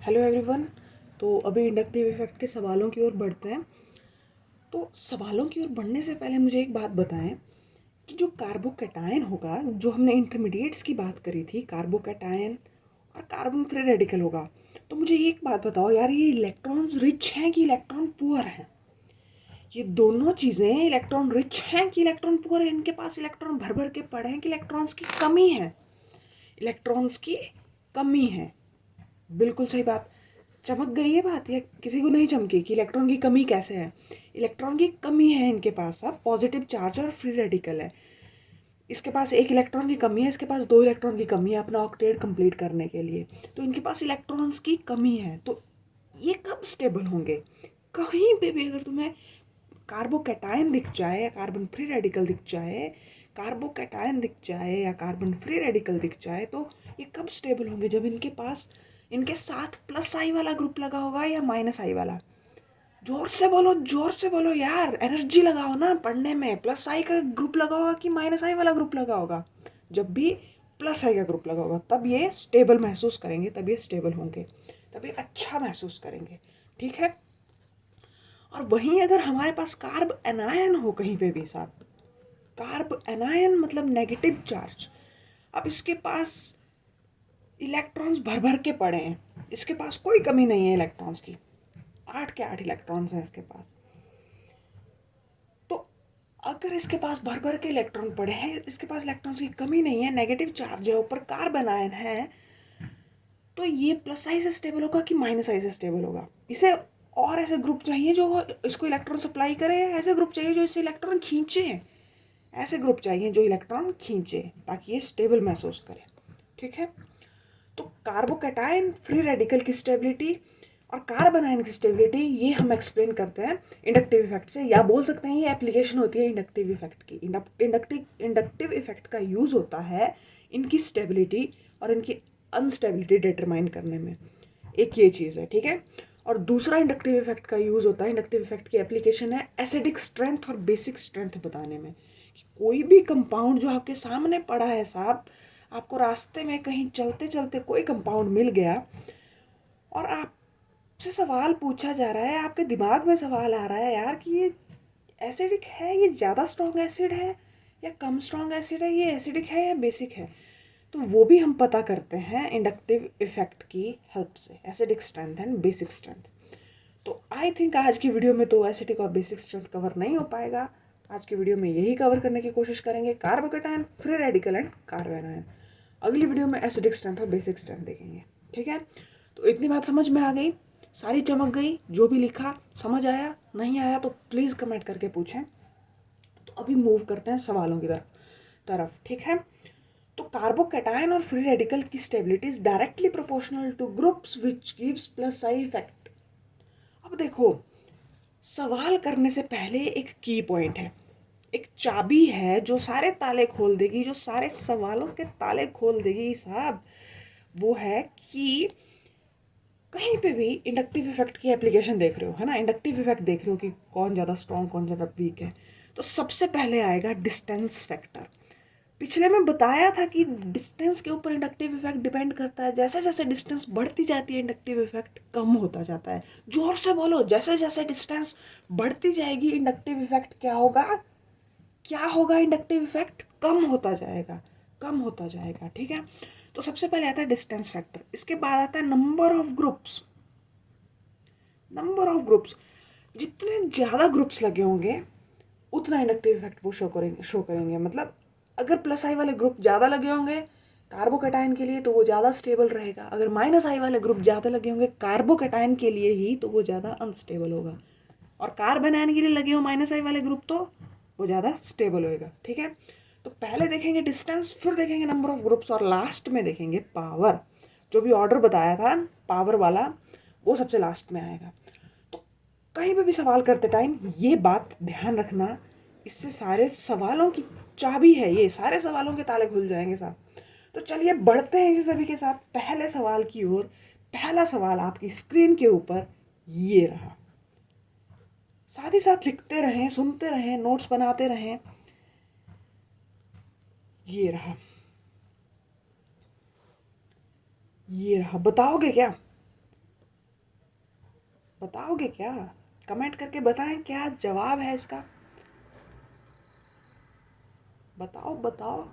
Hello everyone. तो अभी inductive effect के सवालों की ओर बढ़ते हैं। तो सवालों की ओर बढ़ने से पहले मुझे एक बात बताएं कि जो कार्बोकैटायन होगा, जो हमने इंटरमीडिएट्स की बात करी थी, कार्बोकैटायन और कार्बन फ्री रेडिकल होगा। तो मुझे एक बात बताओ यार, ये इलेक्ट्रॉन्स रिच हैं कि इलेक्ट्रॉन पुअर हैं? ये दोनों चीज़ें इलेक्ट्रॉन रिच हैं कि इलेक्ट्रॉन पुअर हैं? इनके पास इलेक्ट्रॉन भर भर के पड़े हैं कि इलेक्ट्रॉन्स की कमी है? इलेक्ट्रॉन्स की कमी है। बिल्कुल सही बात। चमक गई है बात या किसी को नहीं चमकी कि इलेक्ट्रॉन की कमी कैसे है? इलेक्ट्रॉन की कमी है इनके पास। अब पॉजिटिव चार्ज और फ्री रेडिकल है। इसके पास एक इलेक्ट्रॉन की कमी है, इसके पास दो इलेक्ट्रॉन की कमी है अपना ऑक्टेट कंप्लीट करने के लिए। तो इनके पास इलेक्ट्रॉन्स की कमी है। तो ये कब स्टेबल होंगे? कहीं पे भी अगर तुम्हें कार्बोकैटायन दिख जाए या कार्बन फ्री रेडिकल दिख जाए, कार्बोकैटायन दिख जाए या कार्बन फ्री रेडिकल दिख जाए, तो ये कब स्टेबल होंगे? जब इनके साथ प्लस आई वाला ग्रुप लगा होगा या माइनस आई वाला। जोर से बोलो, जोर से बोलो यार, एनर्जी लगाओ ना पढ़ने में। प्लस आई का ग्रुप लगा होगा कि माइनस आई वाला ग्रुप लगा होगा? जब भी प्लस आई का ग्रुप लगा होगा तब ये स्टेबल महसूस करेंगे, तब ये स्टेबल होंगे, तब ये अच्छा महसूस करेंगे। ठीक है। और वहीं अगर हमारे पास कार्ब एनायन हो कहीं पे भी साथ, कार्ब एनायन मतलब नेगेटिव चार्ज, अब इसके पास इलेक्ट्रॉन्स भर भर के पड़े हैं, इसके पास कोई कमी नहीं है इलेक्ट्रॉन्स की, 8 के 8 इलेक्ट्रॉन्स हैं इसके पास। तो अगर इसके पास भर भर के इलेक्ट्रॉन पड़े हैं, इसके पास इलेक्ट्रॉन्स की कमी नहीं है, नेगेटिव चार्ज है, ऊपर कार्बन आयन है, तो ये प्लस आई से स्टेबल होगा कि माइनस आई से स्टेबल होगा? इसे और ऐसे ग्रुप चाहिए जो इसको इलेक्ट्रॉन सप्लाई करे, ऐसे ग्रुप चाहिए जो इससे इलेक्ट्रॉन खींचे, ऐसे ग्रुप चाहिए जो इलेक्ट्रॉन खींचे ताकि ये स्टेबल महसूस करे। ठीक है। तो कार्बोकैटायन फ्री रेडिकल की स्टेबिलिटी और कार्बन आयन की स्टेबिलिटी ये हम एक्सप्लेन करते हैं इंडक्टिव इफेक्ट से, या बोल सकते हैं ये एप्लीकेशन होती है इंडक्टिव इफेक्ट की। इंडक्टिव इफेक्ट का यूज़ होता है इनकी स्टेबिलिटी और इनकी अनस्टेबिलिटी डिटरमाइन करने में। एक ये चीज़ है, ठीक है। और दूसरा इंडक्टिव इफेक्ट का यूज़ होता है, इंडक्टिव इफेक्ट की एप्लीकेशन है एसिडिक स्ट्रेंथ और बेसिक स्ट्रेंथ बताने में। कोई भी कंपाउंड जो आपके सामने पड़ा है साहब, आपको रास्ते में कहीं चलते चलते कोई कंपाउंड मिल गया और आपसे सवाल पूछा जा रहा है, आपके दिमाग में सवाल आ रहा है यार कि ये एसिडिक है, ये ज़्यादा स्ट्रॉन्ग एसिड है या कम स्ट्रॉन्ग एसिड है, ये एसिडिक है या बेसिक है, तो वो भी हम पता करते हैं इंडक्टिव इफेक्ट की हेल्प से, acidic strength and basic strength. तो आई थिंक आज की वीडियो में तो एसिडिक और बेसिक स्ट्रेंथ कवर नहीं हो पाएगा। आज की वीडियो में यही कवर करने की कोशिश करेंगे, carbocation, free radical and carbon ion. अगली वीडियो में एसिडिक स्ट्रेंथ और बेसिक स्ट्रेंथ देखेंगे। ठीक है। तो इतनी बात समझ में आ गई, सारी चमक गई, जो भी लिखा समझ आया? नहीं आया तो प्लीज़ कमेंट करके पूछें। तो अभी मूव करते हैं सवालों की तरफ। ठीक है। तो कार्बोकैटायन और फ्री रेडिकल की stability is directly proportional two groups which gives plus I effect. अब देखो, सवाल करने से पहले एक की पॉइंट है, एक चाबी है जो सारे ताले खोल देगी, जो सारे सवालों के ताले खोल देगी साहब। वो है कि कहीं पे भी इंडक्टिव इफेक्ट की एप्लीकेशन देख रहे हो, है ना, इंडक्टिव इफेक्ट देख रहे हो कि कौन ज़्यादा स्ट्रॉन्ग कौन ज़्यादा वीक है, तो सबसे पहले आएगा डिस्टेंस फैक्टर। पिछले में बताया था कि डिस्टेंस के ऊपर इंडक्टिव इफेक्ट डिपेंड करता है। जैसे जैसे डिस्टेंस बढ़ती जाती है इंडक्टिव इफेक्ट कम होता जाता है। जोर से बोलो, जैसे जैसे डिस्टेंस बढ़ती जाएगी इंडक्टिव इफेक्ट क्या होगा? क्या होगा? इंडक्टिव इफेक्ट कम होता जाएगा, कम होता जाएगा। ठीक है। तो सबसे पहले आता है डिस्टेंस फैक्टर, इसके बाद आता है number of groups. Number of groups, जितने ज़्यादा ग्रुप्स लगे होंगे उतना इंडक्टिव इफेक्ट वो शो करेंगे। मतलब अगर प्लस आई वाले ग्रुप ज़्यादा लगे होंगे कार्बोकैटायन के लिए तो वो ज़्यादा स्टेबल रहेगा, अगर माइनस आई वाले ग्रुप ज़्यादा लगे होंगे कार्बोकैटायन के लिए ही तो वो ज़्यादा अनस्टेबल होगा, और कार्बन आयन के लिए लगे हो माइनस आई वाले ग्रुप तो वो ज़्यादा स्टेबल होएगा। ठीक है। तो पहले देखेंगे डिस्टेंस, फिर देखेंगे नंबर ऑफ ग्रुप्स, और लास्ट में देखेंगे पावर। जो भी ऑर्डर बताया था पावर वाला वो सबसे लास्ट में आएगा। तो कहीं पे भी सवाल करते टाइम ये बात ध्यान रखना, इससे सारे सवालों की चाबी है, ये सारे सवालों के ताले खुल जाएंगे साहब। तो चलिए बढ़ते हैं इसी सभी के साथ पहले सवाल की ओर। पहला सवाल आपकी स्क्रीन के ऊपर ये रहा, साथ ही साथ लिखते रहें, सुनते रहें, नोट्स बनाते रहें। ये रहा, ये रहा, बताओगे क्या? बताओगे क्या? कमेंट करके बताएं क्या जवाब है इसका। बताओ बताओ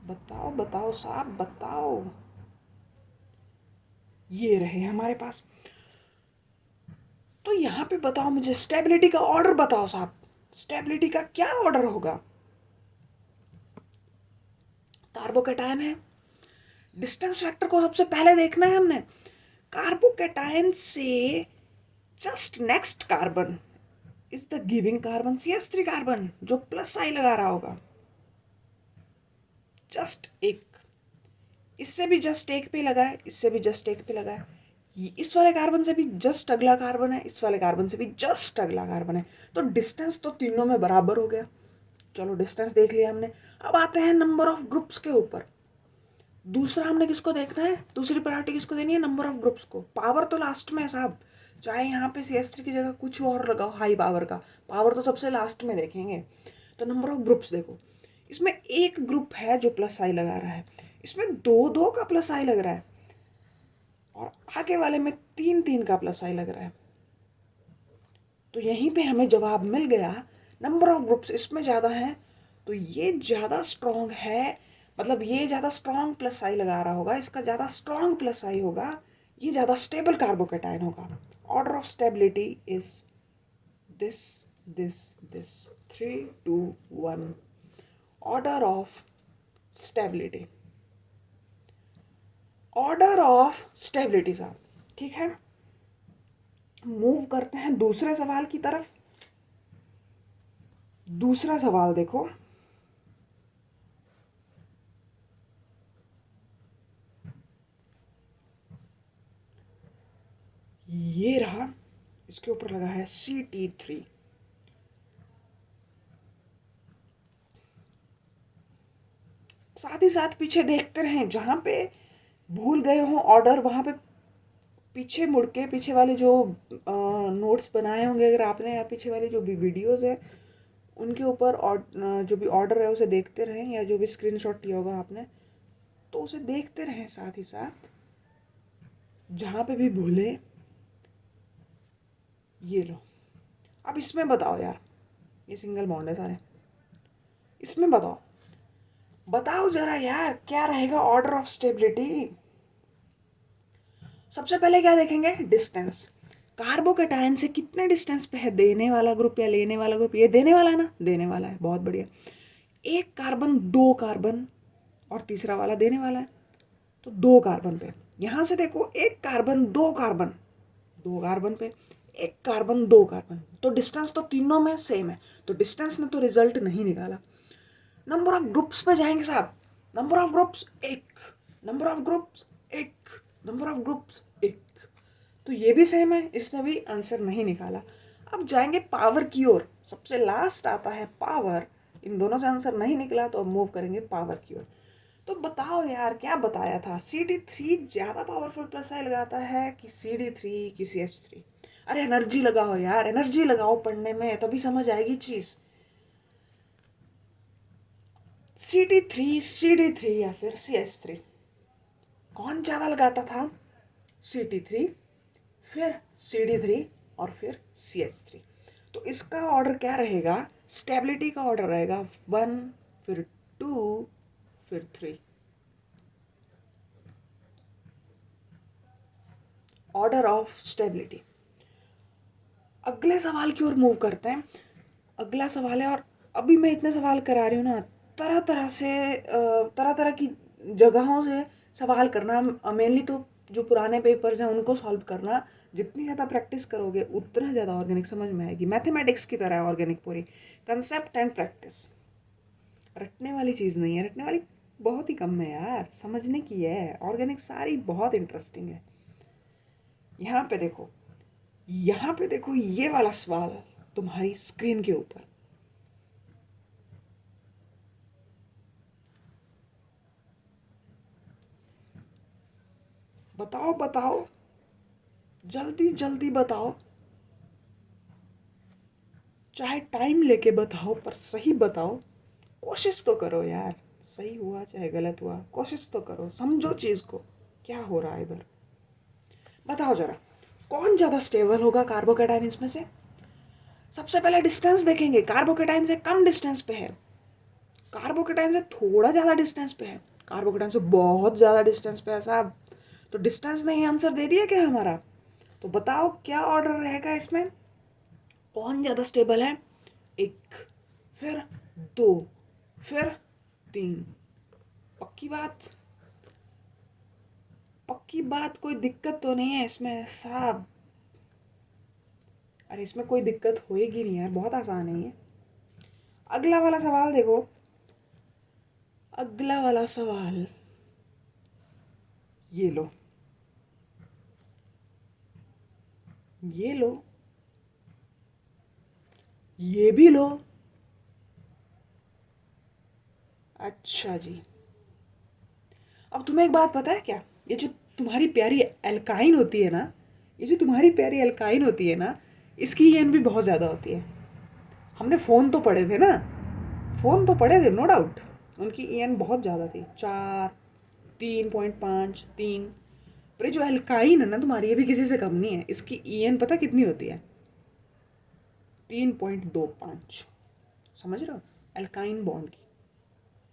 बताओ बताओ साहब बताओ। ये रहे हमारे पास। तो यहाँ पे बताओ मुझे स्टेबिलिटी का ऑर्डर बताओ साहब। स्टेबिलिटी का क्या ऑर्डर होगा? कार्बोकेटायन है, डिस्टेंस फैक्टर को सबसे पहले देखना है हमने। कार्बोकेटायन से just next carbon is the giving carbon CH3 carbon, जो प्लस आई लगा रहा होगा। जस्ट एक, इससे भी जस्ट एक पे लगा है, इससे भी जस्ट एक पे लगा है, इस वाले कार्बन से भी जस्ट अगला कार्बन है, इस वाले कार्बन से भी जस्ट अगला कार्बन है। तो डिस्टेंस तो तीनों में बराबर हो गया। चलो डिस्टेंस देख लिया हमने। अब आते हैं नंबर ऑफ ग्रुप्स के ऊपर। दूसरा हमने किसको देखना है, दूसरी प्रायोरिटी किसको देनी है? नंबर ऑफ ग्रुप्स को। पावर तो लास्ट में है साहब, चाहे यहाँ पे CH3 की जगह कुछ और लगाओ हाई पावर का, पावर तो सबसे लास्ट में देखेंगे। तो नंबर ऑफ ग्रुप्स देखो, इसमें एक ग्रुप है जो प्लस आई लगा रहा है, इसमें दो दो का प्लस आई लग रहा है, और आगे वाले में तीन तीन का प्लस आई लग रहा है। तो यहीं पे हमें जवाब मिल गया। नंबर ऑफ ग्रुप्स इसमें ज़्यादा है तो ये ज़्यादा स्ट्रॉन्ग है, मतलब ये ज़्यादा स्ट्रॉन्ग प्लस आई लगा रहा होगा, इसका ज़्यादा स्ट्रॉन्ग प्लस आई होगा, ये ज़्यादा स्टेबल कार्बोकेटायन होगा। Order of stability is this this this 3 2 1। Order of stability, order of stability साहब। ठीक है, मूव करते हैं दूसरे सवाल की तरफ। दूसरा सवाल देखो, ये रहा, इसके ऊपर लगा है CT3। साथ ही साथ पीछे देखते रहें, जहां पे भूल गए हो ऑर्डर वहां पे पीछे मुड़ के पीछे वाले जो नोट्स बनाए होंगे अगर आपने, या पीछे वाली जो भी वीडियोस है उनके ऊपर जो भी ऑर्डर है उसे देखते रहें, या जो भी स्क्रीनशॉट लिया होगा आपने तो उसे देखते रहें साथ ही साथ, जहाँ पे भी भूले। ये लो, अब इसमें बताओ यार, ये सिंगल बॉन्ड है सारे, इसमें बताओ बताओ जरा यार क्या रहेगा ऑर्डर ऑफ स्टेबिलिटी। सबसे पहले क्या देखेंगे? डिस्टेंस। कार्बोकेटायन से कितने डिस्टेंस पे है देने वाला ग्रुप या लेने वाला ग्रुप? ये देने वाला है ना, देने वाला है, बहुत बढ़िया। एक कार्बन दो कार्बन और तीसरा वाला देने वाला है, तो दो कार्बन पे। यहां से देखो, एक कार्बन दो कार्बन, दो कार्बन पे एक कार्बन दो कार्बन, तो डिस्टेंस तो तीनों में सेम है, तो डिस्टेंस ने तो रिजल्ट नहीं निकाला। नंबर ऑफ ग्रुप्स पे जाएंगे साहब। नंबर ऑफ ग्रुप्स एक, नंबर ऑफ ग्रुप्स एक, नंबर ऑफ ग्रुप्स एक, तो ये भी सेम है, इसने भी आंसर नहीं निकाला। अब जाएंगे पावर की ओर, सबसे लास्ट आता है पावर। इन दोनों से आंसर नहीं निकला तो अब मूव करेंगे पावर की ओर। तो बताओ यार क्या बताया था, CD3 ज़्यादा पावरफुल प्लस आई लगाता है कि CD3 कि CH3? अरे एनर्जी लगाओ यार, एनर्जी लगाओ पढ़ने में, तभी समझ आएगी चीज़। CD3 या फिर CH3, कौन ज़्यादा लगाता था? CD3, फिर CD3 और फिर CH3। तो इसका ऑर्डर क्या रहेगा? स्टेबिलिटी का ऑर्डर रहेगा 1, फिर 2, फिर 3। Order of stability. अगले सवाल की ओर मूव करते हैं। अगला सवाल है, और अभी मैं इतने सवाल करा रही हूँ ना, तरह तरह से तरह तरह की जगहों से सवाल करना। मेनली तो जो पुराने पेपर्स हैं उनको सॉल्व करना। जितनी ज़्यादा प्रैक्टिस करोगे उतना ज़्यादा ऑर्गेनिक समझ में आएगी। मैथमेटिक्स की तरह है ऑर्गेनिक पूरी, कंसेप्ट एंड प्रैक्टिस। रटने वाली चीज़ नहीं है, रटने वाली बहुत ही कम है यार, समझने की है। ऑर्गेनिक सारी बहुत इंटरेस्टिंग है। यहाँ पे देखो, यहाँ पे देखो, ये वाला सवाल तुम्हारी स्क्रीन के ऊपर। बताओ बताओ, जल्दी जल्दी बताओ, चाहे टाइम लेके बताओ पर सही बताओ। कोशिश तो करो यार, सही हुआ चाहे गलत हुआ, कोशिश तो करो, समझो चीज़ को क्या हो रहा है इधर। बताओ जरा, कौन ज़्यादा स्टेबल होगा कार्बोकेटाइन इसमें से? सबसे पहले डिस्टेंस देखेंगे, कार्बोकेटाइन से कम डिस्टेंस पे है, कार्बोकेटाइन से थोड़ा ज़्यादा डिस्टेंस पे है, कार्बोकेटाइन से बहुत ज़्यादा डिस्टेंस पे है साहब। तो डिस्टेंस ने ही आंसर दे दिया क्या हमारा? तो बताओ क्या ऑर्डर रहेगा इसमें, कौन ज़्यादा स्टेबल है? 1, फिर 2, फिर 3। पक्की बात? पक्की बात, कोई दिक्कत तो नहीं है इसमें साहब? अरे इसमें कोई दिक्कत होएगी नहीं यार, बहुत आसान है ये। अगला वाला सवाल देखो, अगला वाला सवाल ये लो, ये लो, ये भी लो। अच्छा जी, अब तुम्हें एक बात पता है क्या, ये जो तुम्हारी प्यारी एल्काइन होती है ना, ये जो तुम्हारी प्यारी एल्काइन होती है ना, इसकी ईएन भी बहुत ज़्यादा होती है। हमने फ़ोन तो पढ़े थे ना, फ़ोन तो पढ़े थे नो डाउट, उनकी ईएन बहुत ज़्यादा थी, 4, 3.5, 3। पर ये जो एल्काइन है ना तुम्हारी, ये भी किसी से कम नहीं है, इसकी ईएन पता कितनी होती है? 3.25। समझ रहे हो? एल्काइन बॉन्ड की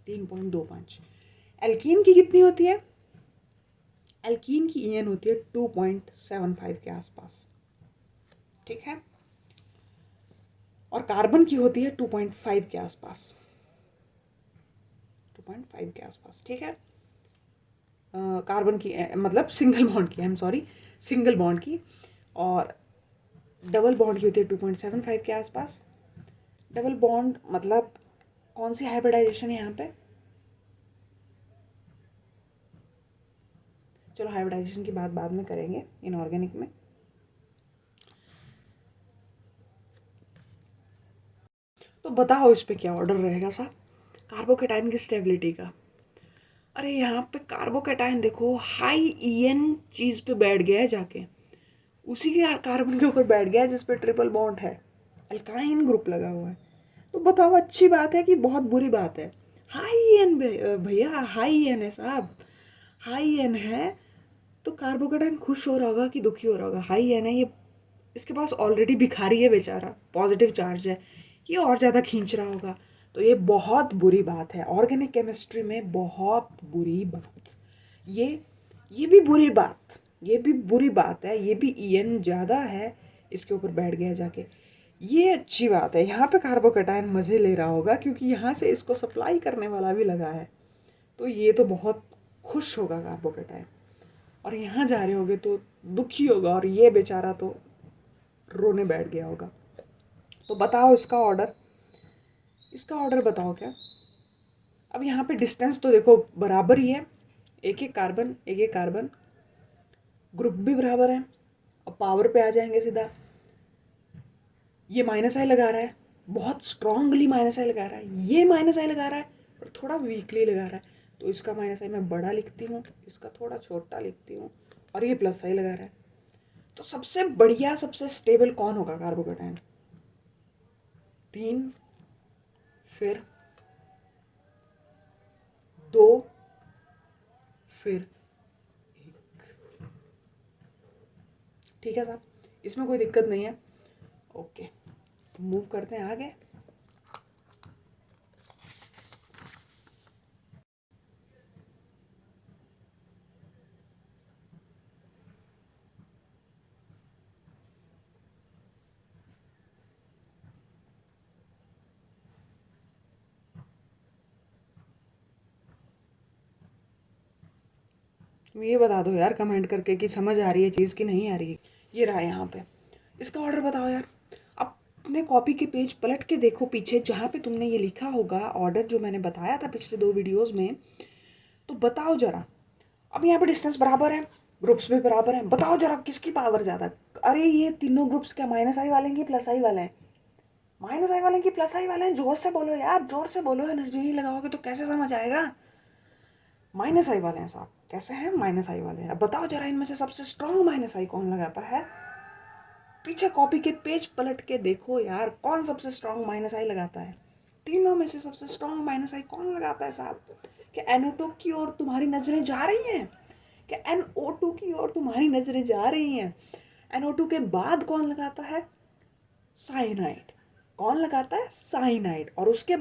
3.25। एल्कीन की कितनी होती है? एल्कीन की ईएन होती है 2.75 के आसपास, ठीक है? और कार्बन की होती है 2.5 के आसपास, 2.5 के आसपास, ठीक है? कार्बन की मतलब सिंगल बॉन्ड की, I am sorry, single bond की। और डबल बॉन्ड की होती है 2.75 के आसपास। डबल बॉन्ड मतलब कौन सी हाइब्रिडाइजेशन है यहाँ पे? चलो हाइब्रिडाइजेशन की बात बाद में करेंगे इनऑर्गेनिक में। तो बताओ इस पे क्या ऑर्डर रहेगा साहब कार्बोकेटाइन की स्टेबिलिटी का? अरे यहाँ पे कार्बोकेटाइन देखो हाई ईएन चीज़ पे बैठ गया है जाके, उसी के कार्बन के ऊपर बैठ गया है जिस पे ट्रिपल बॉन्ड है, अल्काइन ग्रुप लगा हुआ है। तो बताओ अच्छी बात है कि बहुत बुरी बात है? हाई एन भैया, हाई एन है साहब, हाई एन है। तो कार्बोकेटाइन खुश हो रहा होगा कि दुखी हो रहा होगा? हाई एन है ये, इसके पास ऑलरेडी भिखारी है बेचारा, पॉजिटिव चार्ज है, ये और ज़्यादा खींच रहा होगा। तो ये बहुत बुरी बात है ऑर्गेनिक केमिस्ट्री में, बहुत बुरी बात। ये ये भी बुरी बात, ये भी बुरी बात है, ये भी ईएन ज़्यादा है, इसके ऊपर बैठ गया जाके। ये अच्छी बात है, यहाँ पे कार्बोकेटाइन मज़े ले रहा होगा क्योंकि यहाँ से इसको सप्लाई करने वाला भी लगा है, तो ये तो बहुत खुश होगा कार्बोकेटाइन। और यहाँ जा रहे होगे तो दुखी होगा, और ये बेचारा तो रोने बैठ गया होगा। तो बताओ इसका ऑर्डर, इसका ऑर्डर बताओ क्या? अब यहाँ पे डिस्टेंस तो देखो बराबर ही है, एक एक कार्बन, एक एक कार्बन, ग्रुप भी बराबर है। और पावर पे आ जाएंगे सीधा, ये माइनस आई लगा रहा है, बहुत स्ट्रांगली माइनस आई लगा रहा है, ये माइनस आई लगा रहा है और थोड़ा वीकली लगा रहा है, तो इसका माइनस आई मैं बड़ा लिखती हूँ, इसका थोड़ा छोटा लिखती हूँ, और ये प्लस आई लगा रहा है। तो सबसे बढ़िया, सबसे स्टेबल कौन होगा कार्बोकेटाइन? 3, फिर 2, फिर 1। ठीक है साहब, इसमें कोई दिक्कत नहीं है। ओके, तो मूव करते हैं आगे। तुम ये बता दो यार कमेंट करके कि समझ आ रही है चीज़ कि नहीं आ रही है। ये रहा यहाँ पे, इसका ऑर्डर बताओ यार। अब अपने कॉपी के पेज पलट के देखो पीछे, जहाँ पे तुमने ये लिखा होगा ऑर्डर जो मैंने बताया था पिछले 2 वीडियोज़ में, तो बताओ ज़रा। अब यहाँ पे डिस्टेंस बराबर है, ग्रुप्स भी बराबर हैं, बताओ ज़रा किसकी पावर ज़्यादा है? अरे ये तीनों ग्रुप्स क्या माइनस आई वाले हैं कि प्लस आई वाले हैं? माइनस आई वाले हैं कि प्लस आई वाले हैं? जोर से बोलो यार, जोर से बोलो, एनर्जी नहीं लगाओगे तो कैसे समझ आएगा? माइनस आई वाले हैं साहब, कैसे हैं? माइनस आई वाले हैं। अब बताओ जरा इनमें से सबसे स्ट्रॉन्ग माइनस आई कौन लगाता है? पीछे कॉपी के पेज पलट के देखो यार, कौन सबसे स्ट्रॉन्ग माइनस आई लगाता है? तीनों में से सबसे स्ट्रॉन्ग माइनस आई कौन लगाता है साहब? क्या NO2 की ओर तुम्हारी नजरें जा रही हैं? क्या NO2 की ओर तुम्हारी नजरें जा रही हैं? NO2 के बाद कौन लगाता है? साइनाइड। कौन लगाता है? साइनाइड। और उसके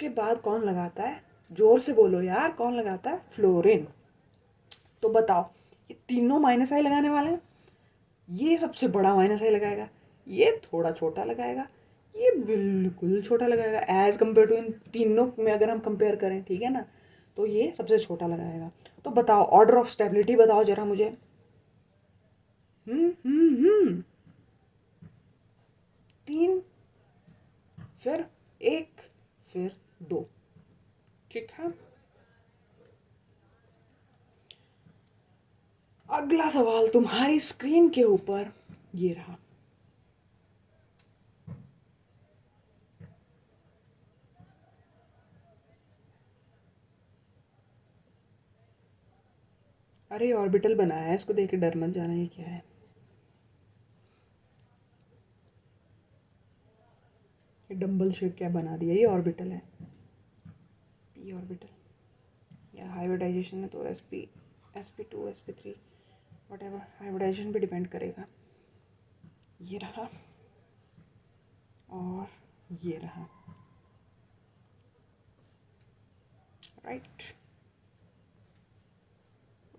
बाद कौन लगाता है? जोर से बोलो यार, कौन लगाता है? फ्लोरीन। तो बताओ, ये तीनों माइनस आई लगाने वाले हैं। ये सबसे बड़ा माइनस आई लगाएगा, ये थोड़ा छोटा लगाएगा, ये बिल्कुल छोटा लगाएगा एज कम्पेयर टू इन तीनों में अगर हम कंपेयर करें, ठीक है ना, तो ये सबसे छोटा लगाएगा। तो बताओ ऑर्डर ऑफ स्टेबिलिटी बताओ जरा मुझे। तीन, फिर एक, फिर दो, ठीक है। अगला सवाल तुम्हारी स्क्रीन के ऊपर ये रहा। अरे ऑर्बिटल बनाया है, इसको देख के डर मत जाना, ये क्या है? ये डंबल शेप क्या बना दिया? ये ऑर्बिटल है, ये ऑर्बिटल। या हाइब्रिडाइजेशन है तो sp2 sp3 व्हाटएवर, हाइब्रिडाइजेशन पे डिपेंड करेगा। ये रहा और ये रहा, राइट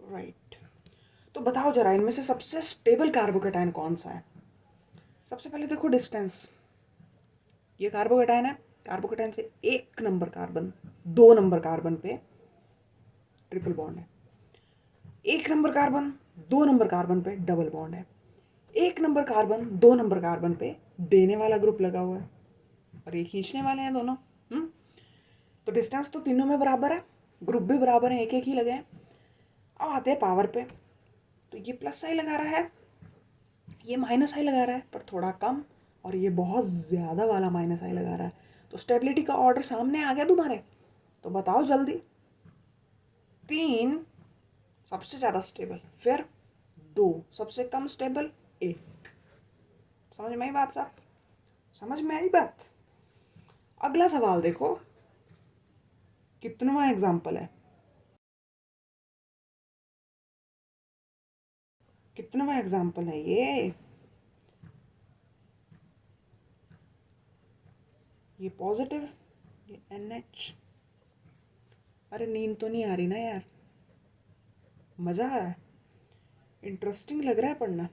राइट। तो बताओ जरा, इनमें से सबसे स्टेबल कार्बोकेटाइन कौन सा है? सबसे पहले देखो डिस्टेंस, ये कार्बोकेटाइन है। कार्बोकेटाइन से 1 नंबर कार्बन 2 नंबर कार्बन पे ट्रिपल बॉन्ड है। 1 नंबर कार्बन 2 नंबर कार्बन पे डबल बॉन्ड है। 1 नंबर कार्बन 2 नंबर कार्बन पे देने वाला ग्रुप लगा हुआ है और ये खींचने वाले हैं दोनों। तो डिस्टेंस तो तीनों में बराबर है, ग्रुप भी बराबर है, एक एक ही लगे हैं। अब आते हैं पावर पे, तो ये प्लस आई लगा रहा है, ये माइनस आई लगा रहा है पर थोड़ा कम, और ये बहुत ज़्यादा वाला माइनस आई लगा रहा है। तो स्टेबिलिटी का ऑर्डर सामने आ गया तुम्हारे। तो बताओ जल्दी, 3 सबसे ज़्यादा स्टेबल, फिर 2 सबसे कम स्टेबल, 1। समझ में आई बात साहब? समझ में आई बात? अगला सवाल देखो, कितनवां एग्जाम्पल है? कितनवां एग्जाम्पल है ये पॉजिटिव, ये NH। अरे नींद तो नहीं आ रही ना यार? मज़ा आ रहा है? इंटरेस्टिंग लग रहा है पढ़ना?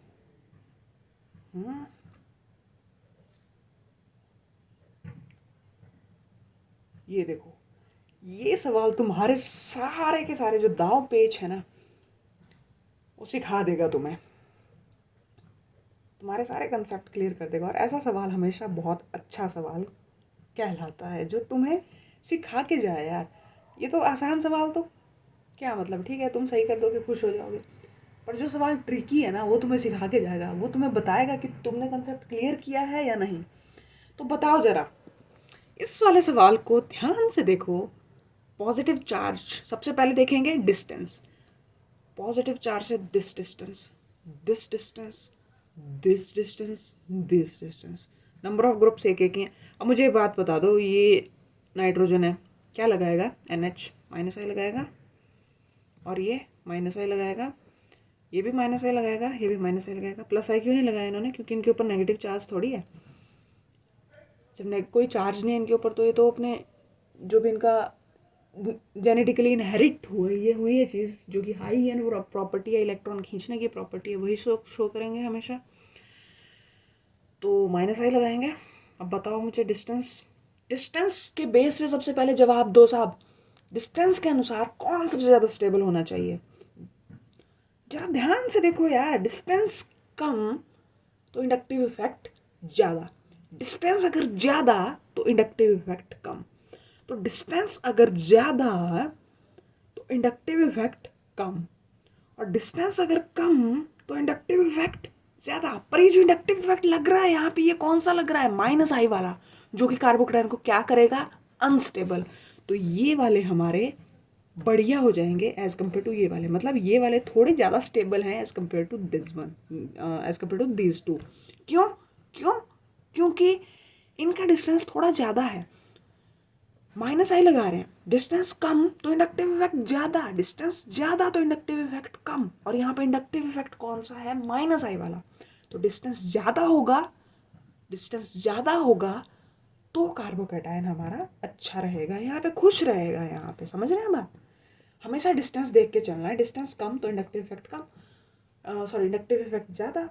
ये देखो, ये सवाल तुम्हारे सारे के सारे जो दाव पेच है ना, वो सिखा देगा तुम्हें, तुम्हारे सारे कंसेप्ट क्लियर कर देगा। और ऐसा सवाल हमेशा बहुत अच्छा सवाल कहलाता है जो तुम्हें सिखा के जाए यार। ये तो आसान सवाल तो क्या मतलब, ठीक है तुम सही कर दोगे खुश हो जाओगे, पर जो सवाल ट्रिकी है ना वो तुम्हें सिखा के जाएगा, वो तुम्हें बताएगा कि तुमने कंसेप्ट क्लियर किया है या नहीं। तो बताओ जरा, इस वाले सवाल को ध्यान से देखो। पॉजिटिव चार्ज, सबसे पहले देखेंगे डिस्टेंस। पॉजिटिव चार्ज है this distance, this distance, this distance, this distance. Number of groups एक एक ही हैं। अब मुझे एक बात बता दो, ये नाइट्रोजन है, क्या लगाएगा? NH माइनस आई लगाएगा, और ये माइनस आई लगाएगा, ये भी माइनस आई लगाएगा, ये भी माइनस आई लगाएगा। प्लस आई क्यों नहीं लगाया इन्होंने? क्योंकि इनके ऊपर नेगेटिव चार्ज थोड़ी है। जब कोई चार्ज नहीं है इनके ऊपर, तो ये तो अपने जो भी इनका जेनेटिकली इनहेरिट हुई है चीज़ जो कि हाई है, वो प्रॉपर्टी है, इलेक्ट्रॉन खींचने की प्रॉपर्टी है, वही शो करेंगे हमेशा। तो माइनस आई लगाएंगे। अब बताओ मुझे डिस्टेंस के बेस पे सबसे पहले जवाब दो साहब। डिस्टेंस के अनुसार कौन सबसे ज़्यादा स्टेबल होना चाहिए? जरा ध्यान से देखो यार, डिस्टेंस कम तो इंडक्टिव इफेक्ट ज़्यादा, डिस्टेंस अगर ज़्यादा तो इंडक्टिव इफेक्ट कम। तो डिस्टेंस अगर ज़्यादा तो इंडक्टिव इफेक्ट कम, और डिस्टेंस अगर कम तो इंडक्टिव इफेक्ट ज़्यादा। पर ये जो इंडक्टिव इफेक्ट लग रहा है यहाँ पे, ये कौन सा लग रहा है? माइनस आई वाला, जो कि कार्बोकेटाइन को क्या करेगा? अनस्टेबल। तो ये वाले हमारे बढ़िया हो जाएंगे एज कम्पेयर टू ये वाले, मतलब ये वाले थोड़े ज़्यादा स्टेबल हैं as compare to this one, as compare to this two. क्यों? क्योंकि इनका डिस्टेंस थोड़ा ज़्यादा है। माइनस आई लगा रहे हैं, डिस्टेंस कम तो इंडक्टिव इफेक्ट ज़्यादा, डिस्टेंस ज़्यादा तो इंडक्टिव इफेक्ट कम, और यहाँ पे इंडक्टिव इफेक्ट कौन सा है, माइनस आई वाला। तो डिस्टेंस ज़्यादा होगा तो कार्बोकैटायन हमारा अच्छा रहेगा, यहाँ पे खुश रहेगा। यहाँ पे समझ रहे हैं बात? हमेशा डिस्टेंस देख के चलना है, डिस्टेंस कम तो इंडक्टिव इफेक्ट कम, इंडक्टिव इफेक्ट ज़्यादा।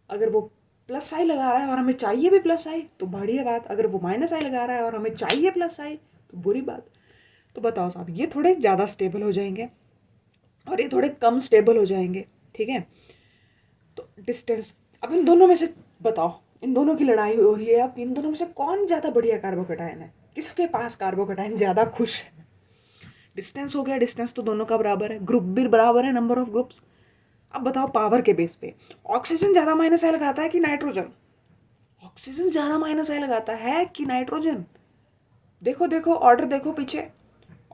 अगर वो प्लस आई लगा रहा है और हमें चाहिए भी प्लस आई तो बढ़िया बात, अगर वो माइनस आई लगा रहा है और हमें चाहिए प्लस आई तो बुरी बात। तो बताओ साहब, ये थोड़े ज़्यादा स्टेबल हो जाएंगे और ये थोड़े कम स्टेबल हो जाएंगे, ठीक है। तो डिस्टेंस, अब इन दोनों में से बताओ, इन दोनों की लड़ाई हो रही है, अब इन दोनों में से कौन ज़्यादा बढ़िया कार्बोकैटायन है, किसके पास कार्बोकैटायन ज़्यादा खुश है। डिस्टेंस हो गया, डिस्टेंस तो दोनों का बराबर है, ग्रुप भी बराबर है, नंबर ऑफ ग्रुप्स। अब बताओ पावर के बेस पे ऑक्सीजन ज़्यादा माइनस आई लगाता है कि नाइट्रोजन? ऑक्सीजन ज़्यादा माइनस आई लगाता है कि नाइट्रोजन? देखो देखो ऑर्डर देखो, पीछे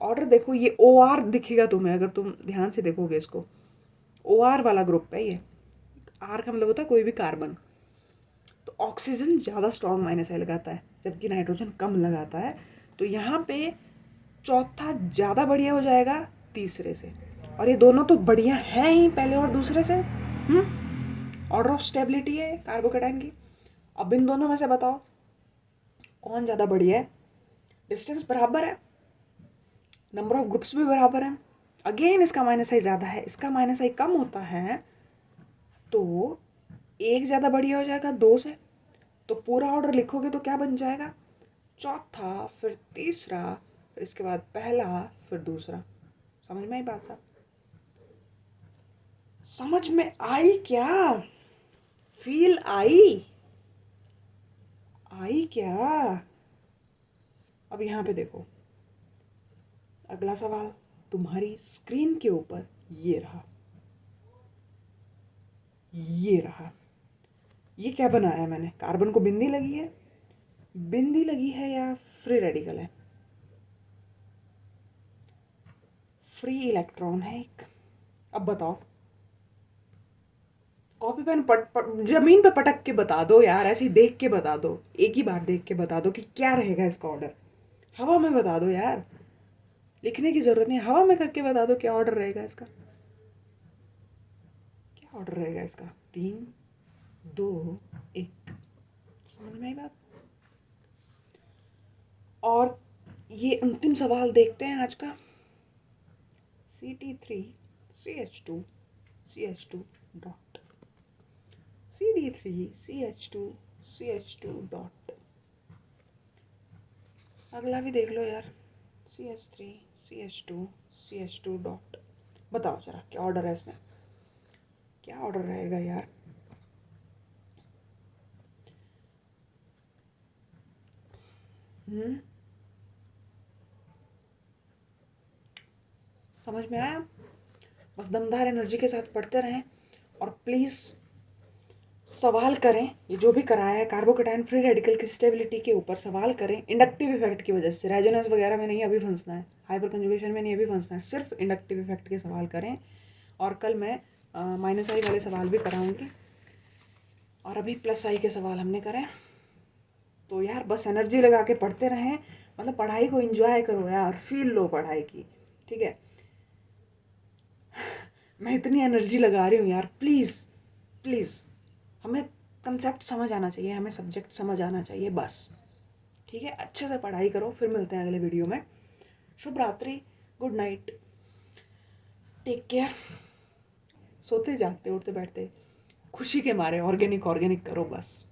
ऑर्डर देखो, ये ओ आर दिखेगा तुम्हें अगर तुम ध्यान से देखोगे इसको, ओ आर वाला ग्रुप है ये, आर का मतलब होता है कोई भी कार्बन। तो ऑक्सीजन ज़्यादा स्ट्रॉन्ग माइनस आई लगाता है जबकि नाइट्रोजन कम लगाता है। तो यहाँ पे चौथा ज़्यादा बढ़िया हो जाएगा तीसरे से, और ये दोनों तो बढ़िया हैं ही पहले और दूसरे से। ऑर्डर ऑफ स्टेबिलिटी है कार्बोकैटायन की। अब इन दोनों में से बताओ कौन ज़्यादा बढ़िया है। डिस्टेंस बराबर है, नंबर ऑफ ग्रुप्स भी बराबर हैं, अगेन इसका माइनस आई ज़्यादा है, इसका माइनस आई कम होता है, तो एक ज़्यादा बढ़िया हो जाएगा दो से। तो पूरा ऑर्डर लिखोगे तो क्या बन जाएगा, चौथा फिर तीसरा फिर इसके बाद पहला फिर दूसरा। समझ में आई बात साहब? समझ में आई क्या? फील आई क्या? अब यहाँ पे देखो, अगला सवाल तुम्हारी स्क्रीन के ऊपर ये रहा, ये क्या बनाया मैंने, कार्बन को बिंदी लगी है, बिंदी लगी है या फ्री रेडिकल है? फ्री इलेक्ट्रॉन है एक। अब बताओ, कॉपी पेन जमीन पे पटक के बता दो यार, ऐसे ही देख के बता दो, एक ही बार देख के बता दो कि क्या रहेगा इसका ऑर्डर। हवा में बता दो यार, लिखने की जरूरत नहीं, हवा में करके बता दो क्या ऑर्डर रहेगा इसका, क्या ऑर्डर रहेगा इसका। 3 2 1। समझ में आई बात? और ये अंतिम सवाल देखते हैं आज का। CT3CH2CH2 dot, CD3CH2CH2 dot. अगला भी देख लो यार, CH3CH2CH2 डॉट। बताओ जरा क्या ऑर्डर है इसमें, क्या ऑर्डर रहेगा यार। समझ में आया? बस दमदार एनर्जी के साथ पढ़ते रहें और प्लीज़ सवाल करें। ये जो भी कराया है कार्बोकैटायन फ्री रेडिकल की स्टेबिलिटी के ऊपर सवाल करें, इंडक्टिव इफेक्ट की वजह से। रेजोनेंस वगैरह में नहीं अभी फंसना है, हाइपर कंजुगेशन में नहीं अभी फंसना है, सिर्फ इंडक्टिव इफेक्ट के सवाल करें। और कल मैं माइनस आई वाले सवाल भी कराऊंगी, और अभी प्लस आई के सवाल हमने करें। तो यार बस एनर्जी लगा के पढ़ते रहें, मतलब पढ़ाई को एंजॉय करो यार, फील लो पढ़ाई की, ठीक है। मैं इतनी एनर्जी लगा रही हूँ यार, प्लीज़ प्लीज़, हमें कंसेप्ट समझ आना चाहिए, हमें सब्जेक्ट समझ आना चाहिए बस, ठीक है। अच्छे से पढ़ाई करो, फिर मिलते हैं अगले वीडियो में। शुभ रात्रि, गुड नाइट, टेक केयर। सोते जागते उठते बैठते खुशी के मारे ऑर्गेनिक करो बस।